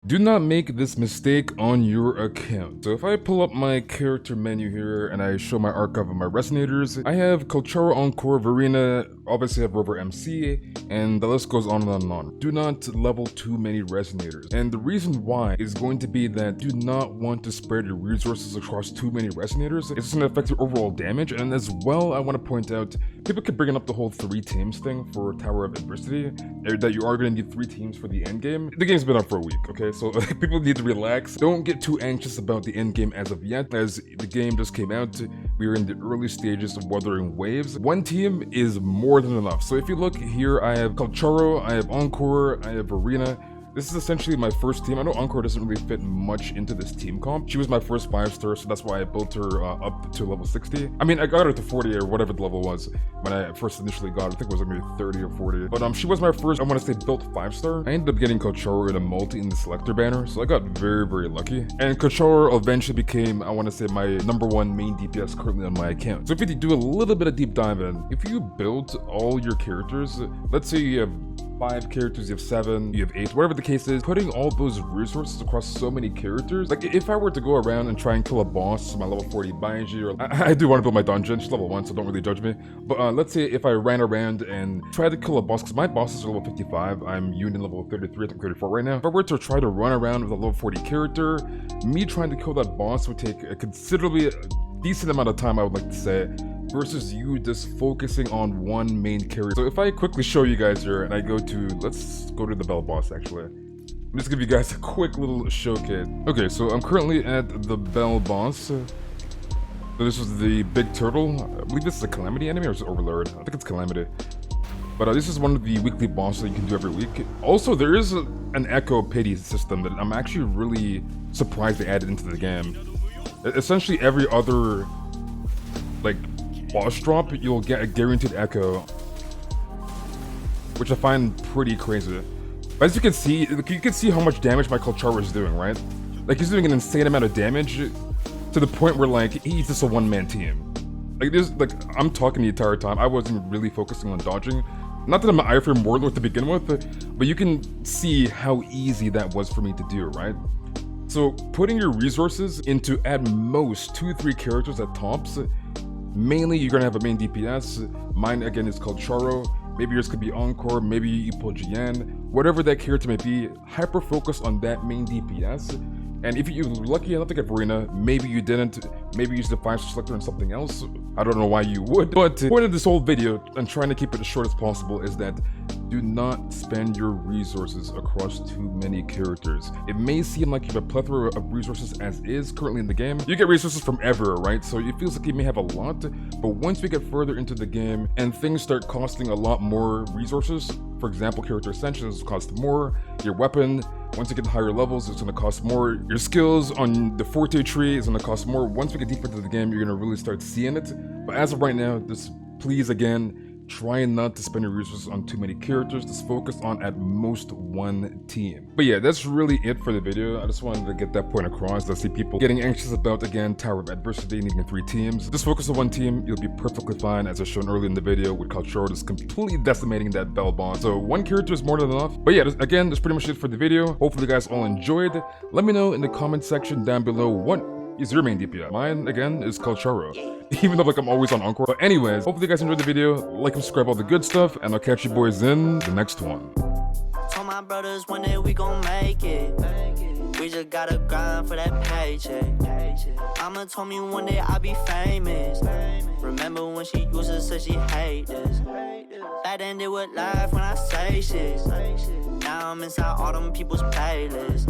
Do not make this mistake on your account. So if I pull up my character menu here and I show my archive of my resonators, I have Kulchara, Encore, Verena, obviously I have Rover MC, and the list goes on and on and on. Do not level too many resonators. And the reason why is going to be that do not want to spread your resources across too many resonators. It's going to affect your overall damage. And as well, I want to point out, people keep bringing up the whole 3 teams thing for Tower of Adversity, that you are going to need 3 teams for the end game. The game's been out for a week, okay? So people need to relax. Don't get too anxious about the end game as of yet, as the game just came out. We are in the early stages of Wuthering Waves. 1 team is more than enough. So if you look here, I have Kulchara, I have Encore, I have Verena. This is essentially my first team. I know Encore doesn't really fit much into this team comp. She was my first 5-star, so that's why I built her up to level 60. I mean, I got her to 40 or whatever the level was when I first initially got her. I think it was maybe 30 or 40. But she was my first, I want to say, built 5-star. I ended up getting Kulchara in a multi in the selector banner, so I got very, very lucky. And Kulchara eventually became, I want to say, my #1 main DPS currently on my account. So if you do a little bit of deep dive in, if you build all your characters, let's say you have 5 characters, you have 7, you have 8, whatever the case is, putting all those resources across so many characters, like if I were to go around and try and kill a boss, my level 40 Baiji, or I do want to build my dungeon, she's level 1, so don't really judge me, but let's say if I ran around and tried to kill a boss, because my bosses are level 55, I'm Union level 33, I think 34 right now. If I were to try to run around with a level 40 character, me trying to kill that boss would take a considerably decent amount of time, I would like to say, versus you just focusing on one main character. So if I quickly show you guys here and I go to, let's go to the Bell boss actually. Let me just give you guys a quick little showcase. Okay, so I'm currently at the Bell boss. So this was the big turtle. I believe this is a Calamity enemy or is it Overlord? I think it's Calamity. But this is one of the weekly bosses that you can do every week. Also, there is an Echo Pity system that I'm actually really surprised they added into the game. Essentially every other, like, boss drop, you'll get a guaranteed echo, which I find pretty crazy. But as you can see, how much damage my Kulchara is doing, right? Like, he's doing an insane amount of damage to the point where, like, he's just a one-man team. Like, I'm talking the entire time. I wasn't really focusing on dodging. Not that I'm an iframe warlord to begin with, but you can see how easy that was for me to do, right? So putting your resources into at most 2-3 characters at tops. Mainly, you're gonna have a main DPS. Mine, again, is called Charo. Maybe yours could be Encore, maybe you pull Jian. Whatever that character may be, hyper-focus on that main DPS. And if you're lucky enough to get Verena, maybe you didn't. Maybe you used the 5-star selector on something else. I don't know why you would. But the point of this whole video, and trying to keep it as short as possible, is that do not spend your resources across too many characters. It may seem like you have a plethora of resources as is currently in the game. You get resources from everywhere, right? So it feels like you may have a lot, but once we get further into the game and things start costing a lot more resources, for example, character ascensions cost more, your weapon, once you get to higher levels, it's going to cost more. Your skills on the Forte tree is going to cost more. Once we get deeper into the game, you're going to really start seeing it. But as of right now, just please, again, try not to spend your resources on too many characters. Just focus on at most 1 team. But yeah, that's really it for the video. I just wanted to get that point across. I see people getting anxious about, again, Tower of Adversity, needing 3 teams. Just focus on 1 team. You'll be perfectly fine, as I shown earlier in the video, with Kulchara just completely decimating that Bell boss. So 1 character is more than enough. But yeah, again, that's pretty much it for the video. Hopefully you guys all enjoyed. Let me know in the comment section down below what is your main DPS. Mine, again, is Kulchara. Even though, like, I'm always on Encore. But anyways, hopefully you guys enjoyed the video. Like and subscribe, all the good stuff, and I'll catch you boys in the next one. Told my brothers one day we gon' make it. We just gotta grind for that paycheck. Mama told me one day I'll be famous. Remember when she used to say she hate this? That ended with life when I say shit. Now I'm inside all them people's playlists.